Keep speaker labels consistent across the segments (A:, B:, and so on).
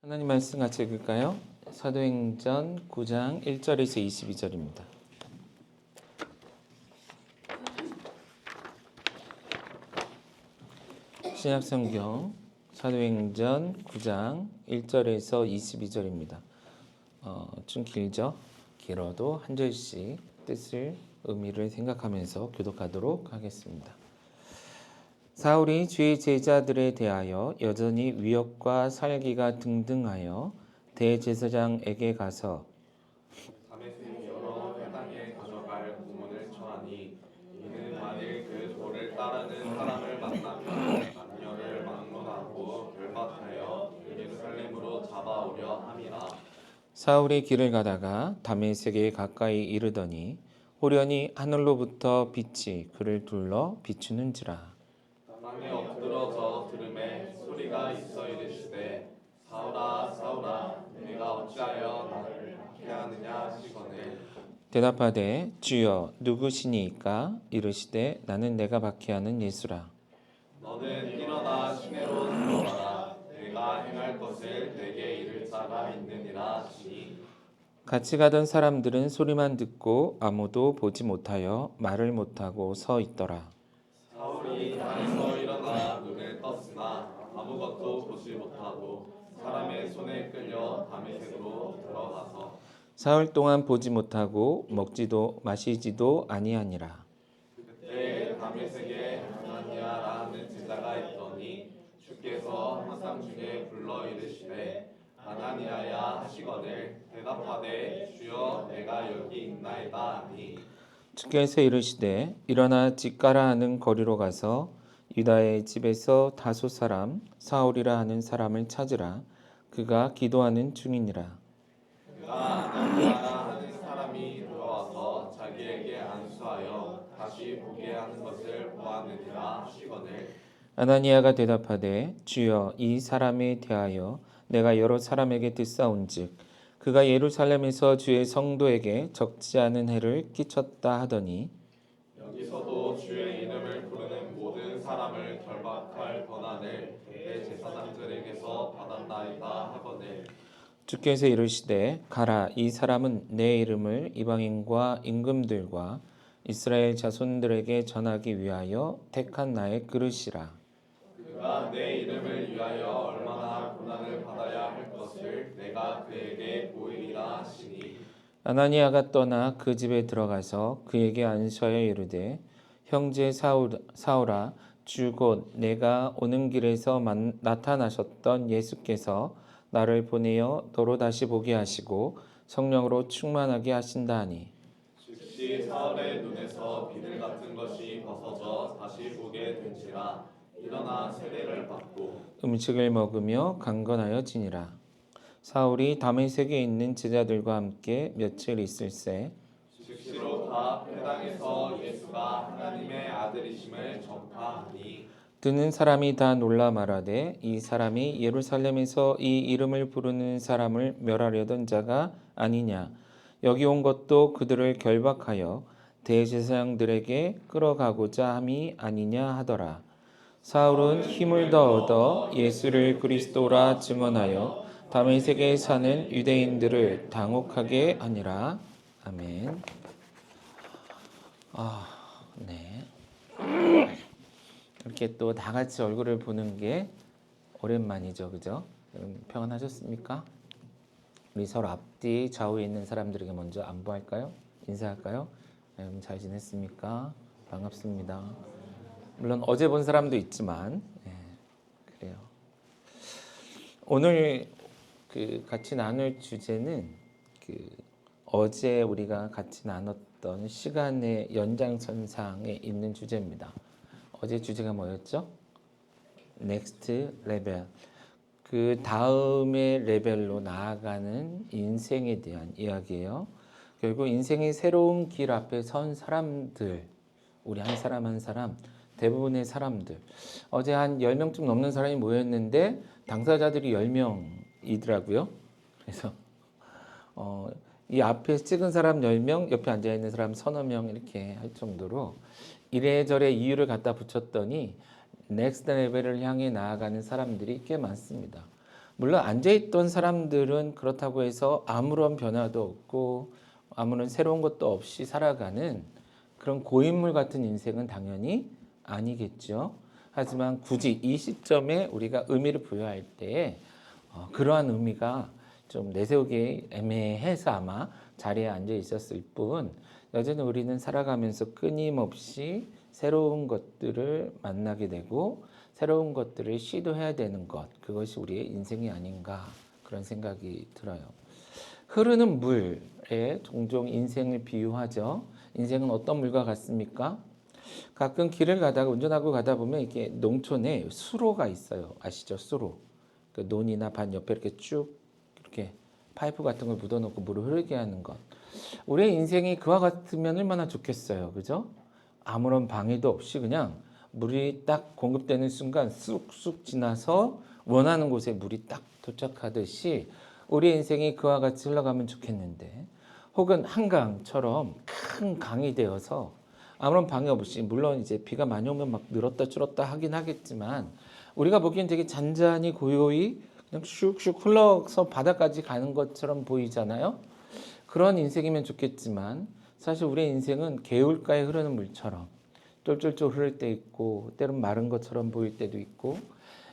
A: 하나님 말씀 같이 읽을까요? 사도행전 9장 1절에서 22절입니다. 신약성경 사도행전 9장 1절에서 22절입니다. 좀 길죠? 길어도 한 절씩 뜻을 의미를 생각하면서 교독하도록 하겠습니다. 사울이 주의 제자들에 대하여 여전히 위협과 살기가 등등하여 대제사장에게 가서
B: 다메섹 여러 회당에 가져갈 고문을 청하니 이는 만일 그 도를 따르는 사람을 만나면 남녀를 막론하고 결박하여 예루살렘으로 잡아오려 함이라.
A: 사울이 길을 가다가 다메섹에 가까이 이르더니 호련히 하늘로부터 빛이 그를 둘러 비추는지라.
B: 땅에 엎드러져 들음에 소리가 있어 이르시되 사울아 사울아 내가 어찌하여 나를 박해하느냐 하시거늘
A: 대답하되 주여 누구시니이까? 이르시되 나는 내가 박해하는 예수라.
B: 너는 일어나 시내로 들어가라. 내가 행할 것을 내게 이를 자가 있느니라 하시니
A: 같이 가던 사람들은 소리만 듣고 아무도 보지 못하여 말을 못하고 서 있더라.
B: 사울이 땅에서 일어나 눈을 떴으나 아무것도 보지 못하고 사람의 손에 끌려 다메섹으로 들어가서
A: 사흘 동안 보지 못하고 먹지도 마시지도 아니하니라.
B: 그때 다메섹에 아나니아라는 제자가 있더니 주께서 환상 중에 불러 이르시되 아나니아야 하시거늘 대답하되 주여 내가 여기 있나이다 하니
A: 주께서 이르시되 일어나 집가라 하는 거리로 가서 유다의 집에서 다소 사람 사울이라 하는 사람을 찾으라. 그가 기도하는 중이니라.
B: 그가 아나니아라 하는 사람이 들어와서 자기에게 안수하여 다시 보게 하는 것을 보았느니라 하시거늘
A: 아나니아가 대답하되 주여 이 사람에 대하여 내가 여러 사람에게 듣사온즉 그가 예루살렘에서 주의 성도에게 적지 않은 해를 끼쳤다 하더니
B: 여기서도 주의 이름을 부르는 모든 사람을 결박할 권한을 대제사장들에게서 받았나이다 하거늘
A: 주께서 이르시되 가라 이 사람은 내 이름을 이방인과 임금들과 이스라엘 자손들에게 전하기 위하여 택한 나의 그릇이라.
B: 그가 내 이름을 위하여 얼마나 고난을 받아야 할 것을 내가 그에게 보이리라 하시니
A: 아나니아가 떠나 그 집에 들어가서 그에게 안수하여 이르되 형제 사울아 주 곧 내가 오는 길에서 나타나셨던 예수께서 나를 보내어 너로 다시 보게 하시고 성령으로 충만하게 하신다 하니
B: 즉시 사울의 눈에서 비늘 같은 것이 벗어져 다시 보게 된지라 일어나 세례를 받고
A: 음식을 먹으며 강건하여 지니라. 사울이 다메섹에 있는 제자들과 함께 며칠 있을새
B: 즉시로 가 회당에서 예수가 하나님의 아들이심을 전파하니
A: 듣는 사람이 다 놀라 말하되 이 사람이 예루살렘에서 이 이름을 부르는 사람을 멸하려던 자가 아니냐. 여기 온 것도 그들을 결박하여 대제사장들에게 끌어가고자 함이 아니냐 하더라. 사울은 힘을 더 얻어 예수를 그리스도라 증언하여 다메섹에 사는 유대인들을 당혹하게 하니라. 아멘. 네. 이렇게 또 다 같이 얼굴을 보는 게 오랜만이죠, 그죠? 여러분 평안하셨습니까? 우리 서로 앞뒤 좌우에 있는 사람들에게 먼저 안부할까요? 인사할까요? 여러분 잘 지냈습니까? 반갑습니다. 물론 어제 본 사람도 있지만, 그래요. 오늘 같이 나눌 주제는 어제 우리가 같이 나눴던 시간의 연장선상에 있는 주제입니다. 어제 주제가 뭐였죠? 넥스트 레벨. 그 다음의 레벨로 나아가는 인생에 대한 이야기예요. 결국 인생의 새로운 길 앞에 선 사람들, 우리 한 사람 한 사람, 대부분의 사람들. 어제 한 10명쯤 넘는 사람이 모였는데 당사자들이 10명이더라고요. 그래서 이 앞에 찍은 사람 10명, 옆에 앉아있는 사람 서너 명 이렇게 할 정도로 이래저래 이유를 갖다 붙였더니 넥스트 레벨을 향해 나아가는 사람들이 꽤 많습니다. 물론 앉아있던 사람들은 그렇다고 해서 아무런 변화도 없고 아무런 새로운 것도 없이 살아가는 그런 고인물 같은 인생은 당연히 아니겠죠. 하지만 굳이 이 시점에 우리가 의미를 부여할 때에 그러한 의미가 좀 내세우기 애매해서 아마 자리에 앉아 있었을 뿐, 여전히 우리는 살아가면서 끊임없이 새로운 것들을 만나게 되고 새로운 것들을 시도해야 되는 것, 그것이 우리의 인생이 아닌가 그런 생각이 들어요. 흐르는 물에 종종 인생을 비유하죠. 인생은 어떤 물과 같습니까? 가끔 길을 가다가 운전하고 가다 보면 이게 농촌에 수로가 있어요. 아시죠? 수로. 그 논이나 밭 옆에 이렇게 쭉 이렇게 파이프 같은 걸 묻어놓고 물을 흐르게 하는 것. 우리의 인생이 그와 같으면 얼마나 좋겠어요. 그죠? 아무런 방해도 없이 그냥 물이 딱 공급되는 순간 쑥쑥 지나서 원하는 곳에 물이 딱 도착하듯이 우리 인생이 그와 같이 흘러가면 좋겠는데, 혹은 한강처럼 큰 강이 되어서 아무런 방해 없이, 물론 이제 비가 많이 오면 막 늘었다 줄었다 하긴 하겠지만 우리가 보기엔 되게 잔잔히 고요히 그냥 슉슉 흘러서 바다까지 가는 것처럼 보이잖아요. 그런 인생이면 좋겠지만 사실 우리의 인생은 개울가에 흐르는 물처럼 쫄쫄쫄 흐를 때 있고 때론 마른 것처럼 보일 때도 있고,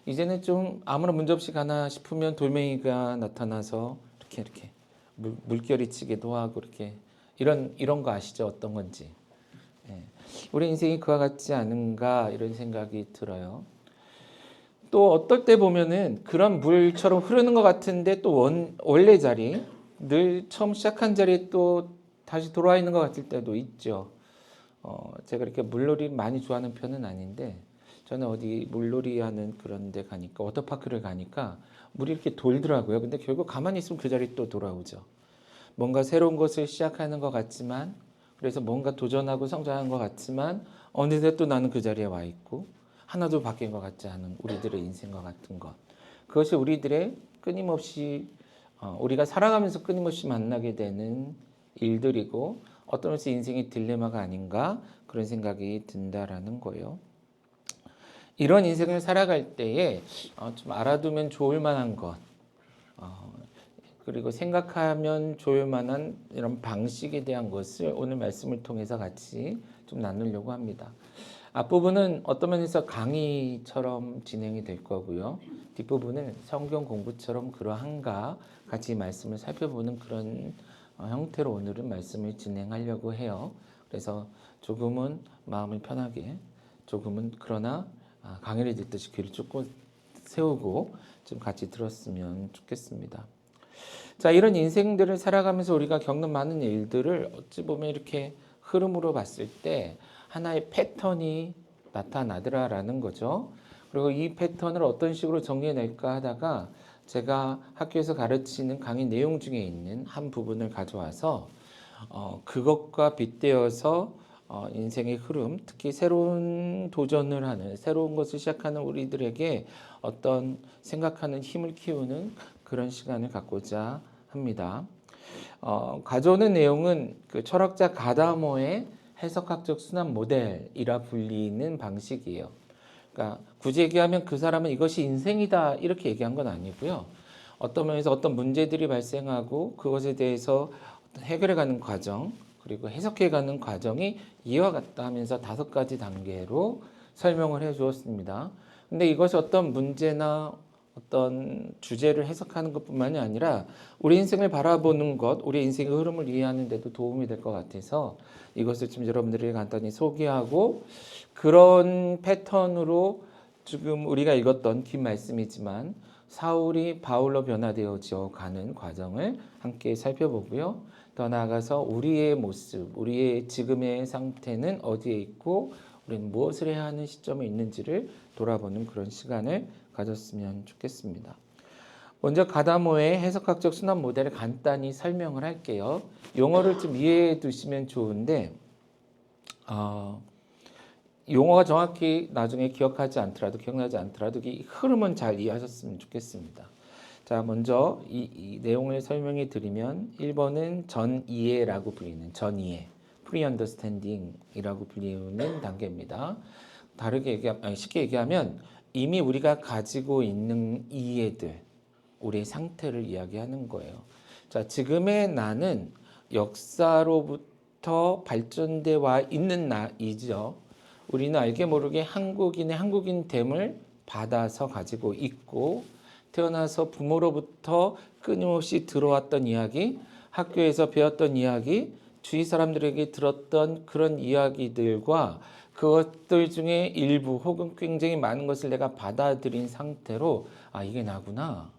A: 이제는 좀 아무런 문제 없이 가나 싶으면 돌멩이가 나타나서 이렇게 물결이 치기도 하고 이렇게 이런 거 아시죠? 어떤 건지. 예. 우리 인생이 그와 같지 않은가 이런 생각이 들어요. 또 어떨 때 보면은 그런 물처럼 흐르는 것 같은데 또 원래 자리, 늘 처음 시작한 자리에 또 다시 돌아와 있는 것 같을 때도 있죠. 제가 이렇게 물놀이 많이 좋아하는 편은 아닌데, 저는 어디 물놀이 하는 그런 데 가니까, 워터파크를 가니까 물이 이렇게 돌더라고요. 근데 결국 가만히 있으면 그 자리 또 돌아오죠. 뭔가 새로운 것을 시작하는 것 같지만, 그래서 뭔가 도전하고 성장하는 것 같지만 어느새 또 나는 그 자리에 와 있고 하나도 바뀐 것 같지 않은 우리들의 인생과 같은 것, 그것이 우리들의 끊임없이 우리가 살아가면서 끊임없이 만나게 되는 일들이고 어떤 면에서 인생의 딜레마가 아닌가 그런 생각이 든다라는 거예요. 이런 인생을 살아갈 때에 좀 알아두면 좋을 만한 것, 그리고 생각하면 좋을 만한 이런 방식에 대한 것을 오늘 말씀을 통해서 같이 좀 나누려고 합니다. 앞부분은 어떤 면에서 강의처럼 진행이 될 거고요. 뒷부분은 성경 공부처럼 그러한가 같이 말씀을 살펴보는 그런 형태로 오늘은 말씀을 진행하려고 해요. 그래서 조금은 마음을 편하게, 조금은 그러나 강의를 듣듯이 귀를 쫓고 세우고 좀 같이 들었으면 좋겠습니다. 자, 이런 인생들을 살아가면서 우리가 겪는 많은 일들을 어찌 보면 이렇게 흐름으로 봤을 때 하나의 패턴이 나타나더라라는 거죠. 그리고 이 패턴을 어떤 식으로 정리해낼까 하다가 제가 학교에서 가르치는 강의 내용 중에 있는 한 부분을 가져와서 그것과 빗대어서 인생의 흐름, 특히 새로운 도전을 하는, 새로운 것을 시작하는 우리들에게 어떤 생각하는 힘을 키우는 그런 시간을 갖고자 합니다. 가져오는 내용은 그 철학자 가다모의 해석학적 순환 모델이라 불리는 방식이에요. 그러니까 굳이 얘기하면 그 사람은 이것이 인생이다 이렇게 얘기한 건 아니고요. 어떤 면에서 어떤 문제들이 발생하고 그것에 대해서 해결해가는 과정, 그리고 해석해가는 과정이 이와 같다 하면서 5가지 단계로 설명을 해 주었습니다. 근데 이것이 어떤 문제나 어떤 주제를 해석하는 것뿐만이 아니라 우리 인생을 바라보는 것, 우리 인생의 흐름을 이해하는 데도 도움이 될 것 같아서 이것을 좀 여러분들에게 간단히 소개하고, 그런 패턴으로 지금 우리가 읽었던 긴 말씀이지만 사울이 바울로 변화되어져 가는 과정을 함께 살펴보고요. 더 나아가서 우리의 모습, 우리의 지금의 상태는 어디에 있고 우리는 무엇을 해야 하는 시점에 있는지를 돌아보는 그런 시간을 가졌으면 좋겠습니다. 먼저 가다모의 해석학적 순환 모델을 간단히 설명을 할게요. 용어를 좀 이해해 두시면 좋은데 용어가 정확히 나중에 기억하지 않더라도, 기억나지 않더라도 이 흐름은 잘 이해하셨으면 좋겠습니다. 자, 먼저 이 내용을 설명해 드리면 1번은 전이해라고 불리는 전이해, pre-understanding이라고 불리는 단계입니다. 쉽게 얘기하면 이미 우리가 가지고 있는 이해들, 우리의 상태를 이야기하는 거예요. 자, 지금의 나는 역사로부터 발전돼 와 있는 나이죠. 우리는 알게 모르게 한국인의 한국인됨을 받아서 가지고 있고, 태어나서 부모로부터 끊임없이 들어왔던 이야기, 학교에서 배웠던 이야기, 주위 사람들에게 들었던 그런 이야기들과 그것들 중에 일부 혹은 굉장히 많은 것을 내가 받아들인 상태로 아, 이게 나구나,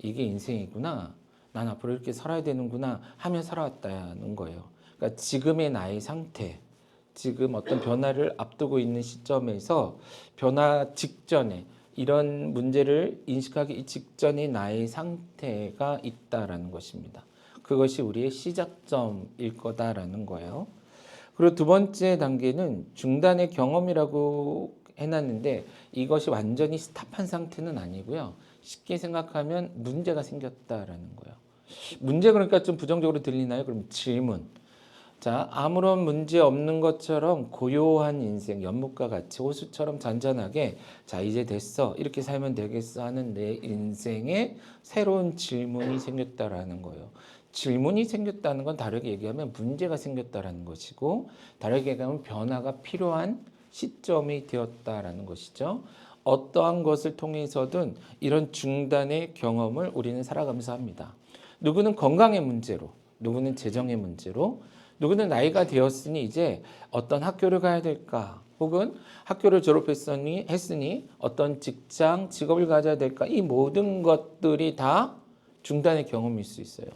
A: 이게 인생이구나, 난 앞으로 이렇게 살아야 되는구나 하며 살아왔다는 거예요. 그러니까 지금의 나의 상태, 지금 어떤 변화를 앞두고 있는 시점에서 변화 직전에 이런 문제를 인식하기 직전의 나의 상태가 있다라는 것입니다. 그것이 우리의 시작점일 거다라는 거예요. 그리고 두 번째 단계는 중단의 경험이라고 해놨는데 이것이 완전히 스탑한 상태는 아니고요. 쉽게 생각하면 문제가 생겼다라는 거예요. 문제 그러니까 좀 부정적으로 들리나요? 그럼 질문. 자, 아무런 문제 없는 것처럼 고요한 인생, 연못과 같이 호수처럼 잔잔하게 자, 이제 됐어. 이렇게 살면 되겠어 하는 내 인생에 새로운 질문이 생겼다라는 거예요. 질문이 생겼다는 건 다르게 얘기하면 문제가 생겼다라는 것이고, 다르게 얘기하면 변화가 필요한 시점이 되었다라는 것이죠. 어떠한 것을 통해서든 이런 중단의 경험을 우리는 살아가면서 합니다. 누구는 건강의 문제로, 누구는 재정의 문제로, 누구는 나이가 되었으니 이제 어떤 학교를 가야 될까? 혹은 학교를 했으니 어떤 직장, 직업을 가져야 될까? 이 모든 것들이 다 중단의 경험일 수 있어요.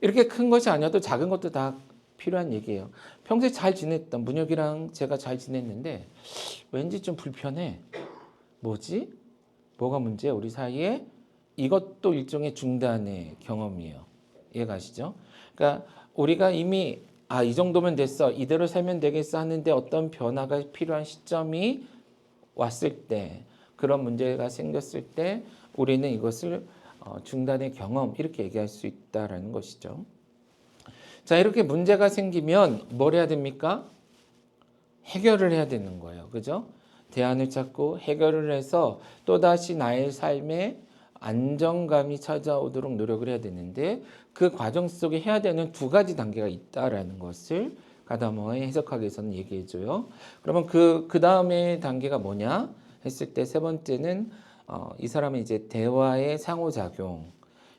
A: 이렇게 큰 것이 아니어도 작은 것도 다 필요한 얘기예요. 평소에 잘 지냈던 문혁이랑 제가 잘 지냈는데 왠지 좀 불편해. 뭐지? 뭐가 문제야? 우리 사이에? 이것도 일종의 중단의 경험이에요. 이해가시죠? 그러니까 우리가 이미 이 정도면 됐어. 이대로 살면 되겠어 하는데 어떤 변화가 필요한 시점이 왔을 때, 그런 문제가 생겼을 때 우리는 이것을 중단의 경험 이렇게 얘기할 수 있다라는 것이죠. 자, 이렇게 문제가 생기면 뭘 해야 됩니까? 해결을 해야 되는 거예요. 그죠? 대안을 찾고 해결을 해서 또다시 나의 삶에 안정감이 찾아오도록 노력을 해야 되는데 그 과정 속에 해야 되는 두 가지 단계가 있다라는 것을 가다모아의 해석학에서는 얘기해 줘요. 그러면 그 다음에 단계가 뭐냐 했을 때 세 번째는 이 사람은 이제 대화의 상호작용.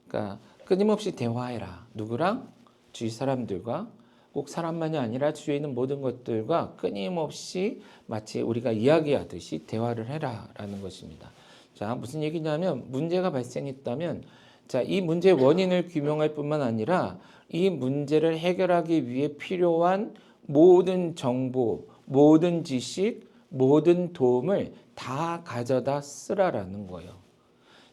A: 그러니까 끊임없이 대화해라. 누구랑? 주위 사람들과. 꼭 사람만이 아니라 주위에 있는 모든 것들과 끊임없이 마치 우리가 이야기하듯이 대화를 해라라는 것입니다. 자, 무슨 얘기냐면 문제가 발생했다면 자, 이 문제의 원인을 규명할 뿐만 아니라 이 문제를 해결하기 위해 필요한 모든 정보, 모든 지식, 모든 도움을 다 가져다 쓰라라는 거예요.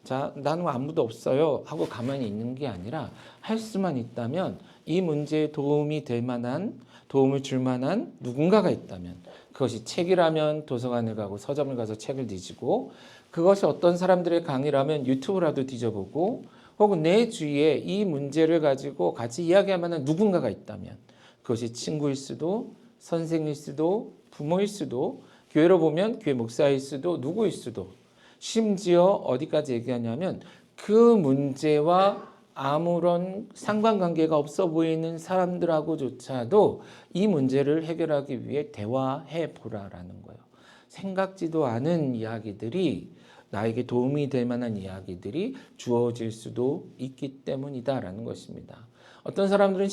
A: 자, 나는 아무도 없어요 하고 가만히 있는 게 아니라 할 수만 있다면 이 문제에 도움이 될 만한, 도움을 줄 만한 누군가가 있다면 그것이 책이라면 도서관을 가고 서점을 가서 책을 뒤지고, 그것이 어떤 사람들의 강의라면 유튜브라도 뒤져보고, 혹은 내 주위에 이 문제를 가지고 같이 이야기할 만한 누군가가 있다면 그것이 친구일 수도, 선생일 수도, 부모일 수도, 교회로 보면 교회 목사일 수도, 누구일 수도, 심지어 어디까지 얘기하냐면 그 문제와 아무런 상관관계가 없어 보이는 사람들하고조차도 이 문제를 해결하기 위해 대화해 보라라는 거예요. 생각지도 않은 이야기들이, 나에게 도움이 될 만한 이야기들이 주어질 수도 있기 때문이다라는 것입니다. 어떤 사람들은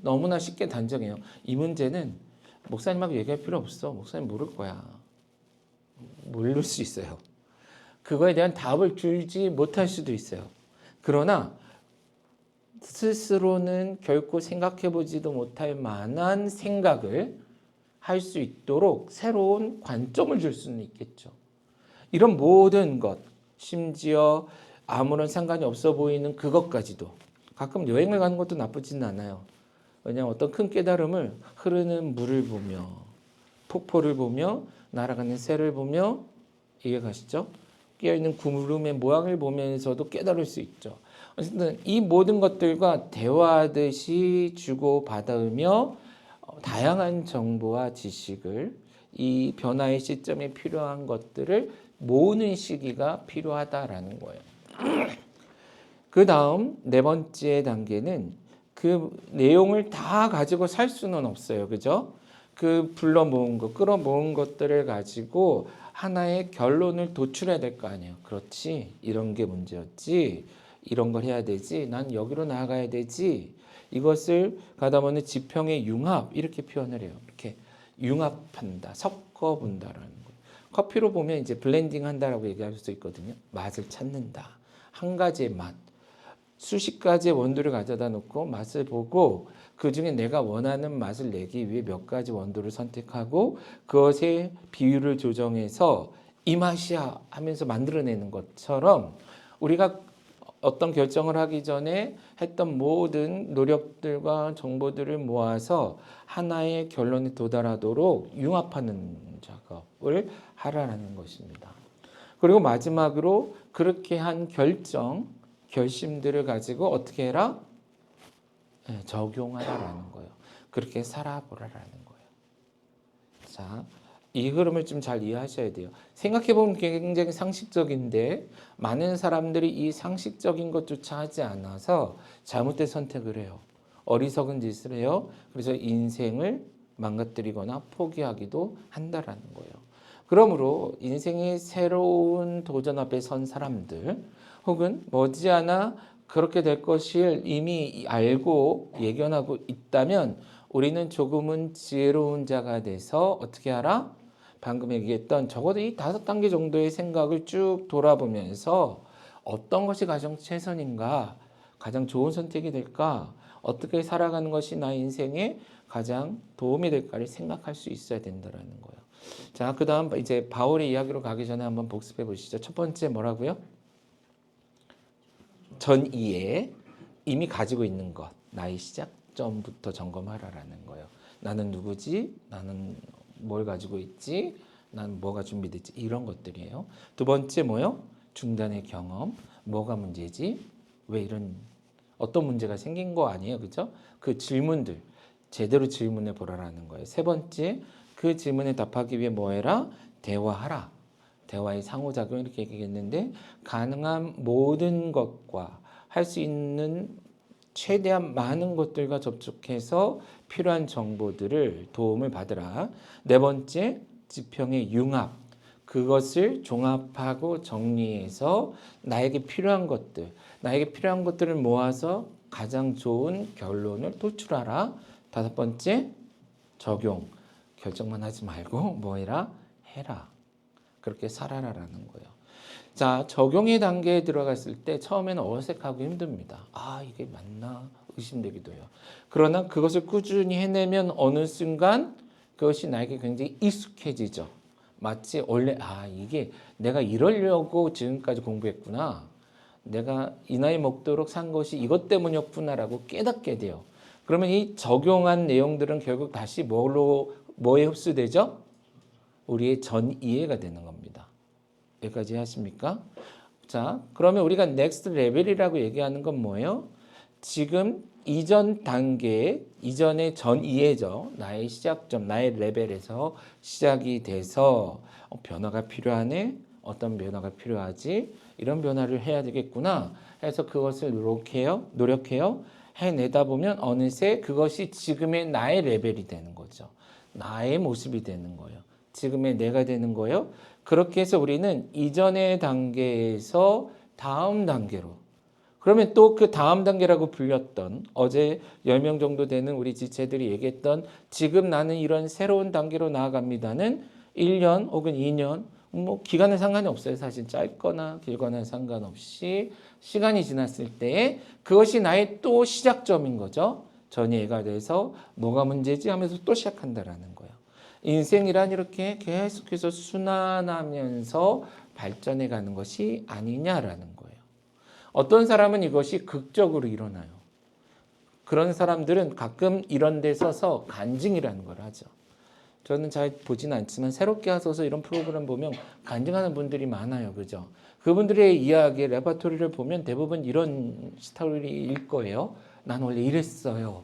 A: 너무나 쉽게 단정해요. 이 문제는 목사님하고 얘기할 필요 없어. 목사님 모를 거야. 모를 수 있어요. 그거에 대한 답을 주지 못할 수도 있어요. 그러나 스스로는 결코 생각해보지도 못할 만한 생각을 할 수 있도록 새로운 관점을 줄 수는 있겠죠. 이런 모든 것, 심지어 아무런 상관이 없어 보이는 그것까지도, 가끔 여행을 가는 것도 나쁘지는 않아요. 왜냐하면 어떤 큰 깨달음을 흐르는 물을 보며, 폭포를 보며, 날아가는 새를 보며, 이해가시죠? 깨어있는 구름의 모양을 보면서도 깨달을 수 있죠. 어쨌든 이 모든 것들과 대화하듯이 주고받으며 다양한 정보와 지식을, 이 변화의 시점에 필요한 것들을 모으는 시기가 필요하다라는 거예요. 그 다음 네 번째 단계는 그 내용을 다 가지고 살 수는 없어요. 그죠? 그 불러 모은 것, 끌어 모은 것들을 가지고 하나의 결론을 도출해야 될 거 아니에요. 그렇지. 이런 게 문제였지. 이런 걸 해야 되지. 난 여기로 나아가야 되지. 이것을 가다 보면 지평의 융합 이렇게 표현을 해요. 이렇게 융합한다, 섞어본다라는 거예요. 커피로 보면 이제 블렌딩 한다라고 얘기할 수 있거든요. 맛을 찾는다. 한 가지의 맛. 수십 가지의 원두를 가져다 놓고 맛을 보고 그 중에 내가 원하는 맛을 내기 위해 몇 가지 원두를 선택하고 그것의 비율을 조정해서 이 맛이야 하면서 만들어내는 것처럼 우리가 어떤 결정을 하기 전에 했던 모든 노력들과 정보들을 모아서 하나의 결론에 도달하도록 융합하는 작업을 하라는 것입니다. 그리고 마지막으로 그렇게 한 결심들을 가지고 어떻게 해라? 적용하라라는 거예요. 그렇게 살아보라라는 거예요. 자, 이 흐름을 좀 잘 이해하셔야 돼요. 생각해보면 굉장히 상식적인데 많은 사람들이 이 상식적인 것조차 하지 않아서 잘못된 선택을 해요. 어리석은 짓을 해요. 그래서 인생을 망가뜨리거나 포기하기도 한다라는 거예요. 그러므로 인생의 새로운 도전 앞에 선 사람들 혹은 머지않아 그렇게 될 것을 이미 알고 예견하고 있다면 우리는 조금은 지혜로운 자가 돼서 어떻게 하라? 방금 얘기했던 적어도 이 5단계 정도의 생각을 쭉 돌아보면서 어떤 것이 가장 최선인가? 가장 좋은 선택이 될까? 어떻게 살아가는 것이 나의 인생에 가장 도움이 될까를 생각할 수 있어야 된다는 거예요. 자, 그 다음 이제 바울의 이야기로 가기 전에 한번 복습해 보시죠. 첫 번째 뭐라고요? 전이해 이미 가지고 있는 것, 나의 시작점부터 점검하라라는 거예요. 나는 누구지? 나는 뭘 가지고 있지? 난 뭐가 준비됐지? 이런 것들이에요. 두 번째 뭐요? 중단의 경험. 뭐가 문제지? 왜 이런 어떤 문제가 생긴 거 아니에요? 그죠? 그 질문들 제대로 질문해 보라라는 거예요. 세 번째 그 질문에 답하기 위해 뭐 해라? 대화하라. 대화의 상호작용 이렇게 얘기했는데 가능한 모든 것과 할 수 있는 최대한 많은 것들과 접촉해서 필요한 정보들을 도움을 받으라. 네 번째, 지평의 융합. 그것을 종합하고 정리해서 나에게 필요한 것들을 모아서 가장 좋은 결론을 도출하라. 다섯 번째, 적용. 결정만 하지 말고 뭐 해라? 해라. 그렇게 살아라라는 거예요. 자, 적용의 단계에 들어갔을 때 처음에는 어색하고 힘듭니다. 아, 이게 맞나? 의심되기도 해요. 그러나 그것을 꾸준히 해내면 어느 순간 그것이 나에게 굉장히 익숙해지죠. 마치 원래 이게 내가 이러려고 지금까지 공부했구나. 내가 이 나이 먹도록 산 것이 이것 때문이었구나라고 깨닫게 돼요. 그러면 이 적용한 내용들은 결국 다시 뭐에 흡수되죠? 우리의 전 이해가 되는 겁니다. 여기까지 하십니까? 자, 그러면 우리가 넥스트 레벨이라고 얘기하는 건 뭐예요? 지금 이전 단계, 이전의 전 이해죠. 나의 시작점, 나의 레벨에서 시작이 돼서 변화가 필요하네? 어떤 변화가 필요하지? 이런 변화를 해야 되겠구나 해서 그것을 노력해요. 해내다 보면 어느새 그것이 지금의 나의 레벨이 되는 거죠. 나의 모습이 되는 거예요. 지금의 내가 되는 거예요. 그렇게 해서 우리는 이전의 단계에서 다음 단계로 그러면 또 그 다음 단계라고 불렸던 어제 10명 정도 되는 우리 지체들이 얘기했던 지금 나는 이런 새로운 단계로 나아갑니다는 1년 혹은 2년 뭐 기간은 상관이 없어요. 사실 짧거나 길거나 상관없이 시간이 지났을 때 그것이 나의 또 시작점인 거죠. 전이해가 돼서 뭐가 문제지 하면서 또 시작한다라는 거예요. 인생이란 이렇게 계속해서 순환하면서 발전해 가는 것이 아니냐라는 거예요. 어떤 사람은 이것이 극적으로 일어나요. 그런 사람들은 가끔 이런 데 서서 간증이라는 걸 하죠. 저는 잘 보진 않지만 새롭게 하셔서 이런 프로그램 보면 간증하는 분들이 많아요. 그죠? 그분들의 이야기, 레퍼토리를 보면 대부분 이런 스토리일 거예요. 난 원래 이랬어요.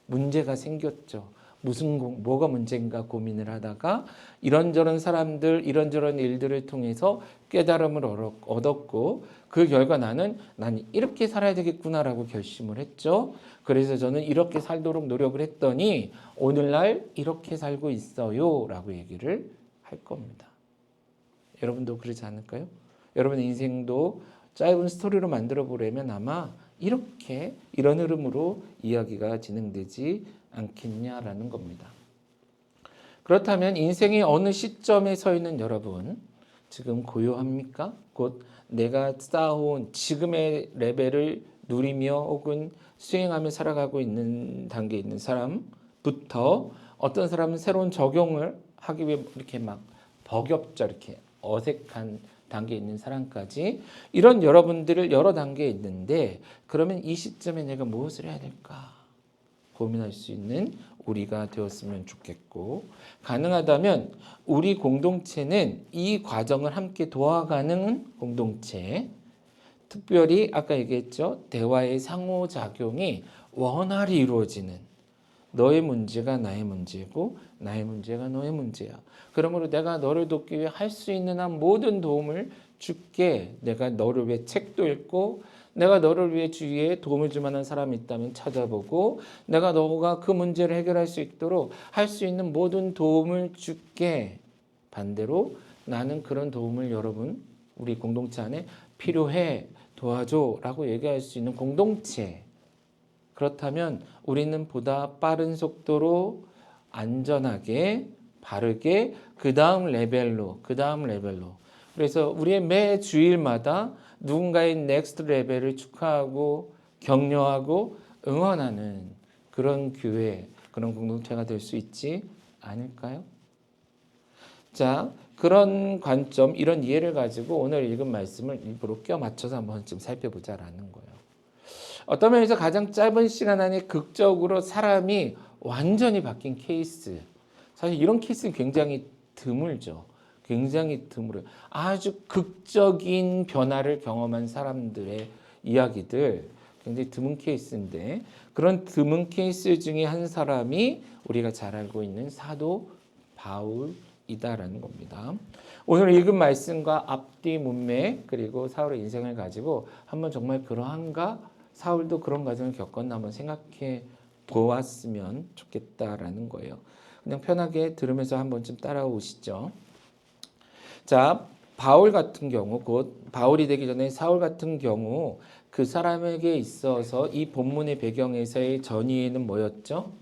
A: 문제가 생겼죠. 뭐가 문제인가 고민을 하다가 이런저런 사람들, 이런저런 일들을 통해서 깨달음을 얻었고 그 결과 나는 이렇게 살아야 되겠구나라고 결심을 했죠. 그래서 저는 이렇게 살도록 노력을 했더니 오늘날 이렇게 살고 있어요 라고 얘기를 할 겁니다. 여러분도 그러지 않을까요? 여러분의 인생도 짧은 스토리로 만들어 보려면 아마 이런 흐름으로 이야기가 진행되지 않겠냐라는 겁니다. 그렇다면 인생의 어느 시점에 서 있는 여러분 지금 고요합니까? 곧 내가 쌓아온 지금의 레벨을 누리며 혹은 수행하며 살아가고 있는 단계에 있는 사람부터 어떤 사람은 새로운 적용을 하기 위해 이렇게 막 버겹죠. 이렇게 어색한 단계에 있는 사람까지 이런 여러분들을 여러 단계에 있는데 그러면 이 시점에 내가 무엇을 해야 될까 고민할 수 있는 우리가 되었으면 좋겠고 가능하다면 우리 공동체는 이 과정을 함께 도와가는 공동체 특별히 아까 얘기했죠. 대화의 상호작용이 원활히 이루어지는 너의 문제가 나의 문제고 나의 문제가 너의 문제야. 그러므로 내가 너를 돕기 위해 할 수 있는 한 모든 도움을 줄게. 내가 너를 위해 책도 읽고 내가 너를 위해 주위에 도움을 줄 만한 사람이 있다면 찾아보고 내가 너가 그 문제를 해결할 수 있도록 할 수 있는 모든 도움을 줄게. 반대로 나는 그런 도움을 여러분 우리 공동체 안에 필요해 도와줘 라고 얘기할 수 있는 공동체 그렇다면 우리는 보다 빠른 속도로 안전하게 바르게 그 다음 레벨로 그래서 우리의 매 주일마다 누군가의 넥스트 레벨을 축하하고 격려하고 응원하는 그런 교회 그런 공동체가 될 수 있지 않을까요? 자, 그런 관점 이런 이해를 가지고 오늘 읽은 말씀을 일부러 껴 맞춰서 한번 좀 살펴보자라는 거예요. 어떤 면에서 가장 짧은 시간 안에 극적으로 사람이 완전히 바뀐 케이스. 사실 이런 케이스는 굉장히 드물죠. 굉장히 드물어요. 아주 극적인 변화를 경험한 사람들의 이야기들 굉장히 드문 케이스인데 그런 드문 케이스 중에 한 사람이 우리가 잘 알고 있는 사도 바울이다라는 겁니다. 오늘 읽은 말씀과 앞뒤 문맥 그리고 사울의 인생을 가지고 한번 정말 그러한가? 사울도 그런 과정을 겪었나 한번 생각해 보았으면 좋겠다라는 거예요. 그냥 편하게 들으면서 한번 좀 따라오시죠. 자, 바울 같은 경우 곧 바울이 되기 전에 사울 같은 경우 그 사람에게 있어서 이 본문의 배경에서의 전의에는 뭐였죠?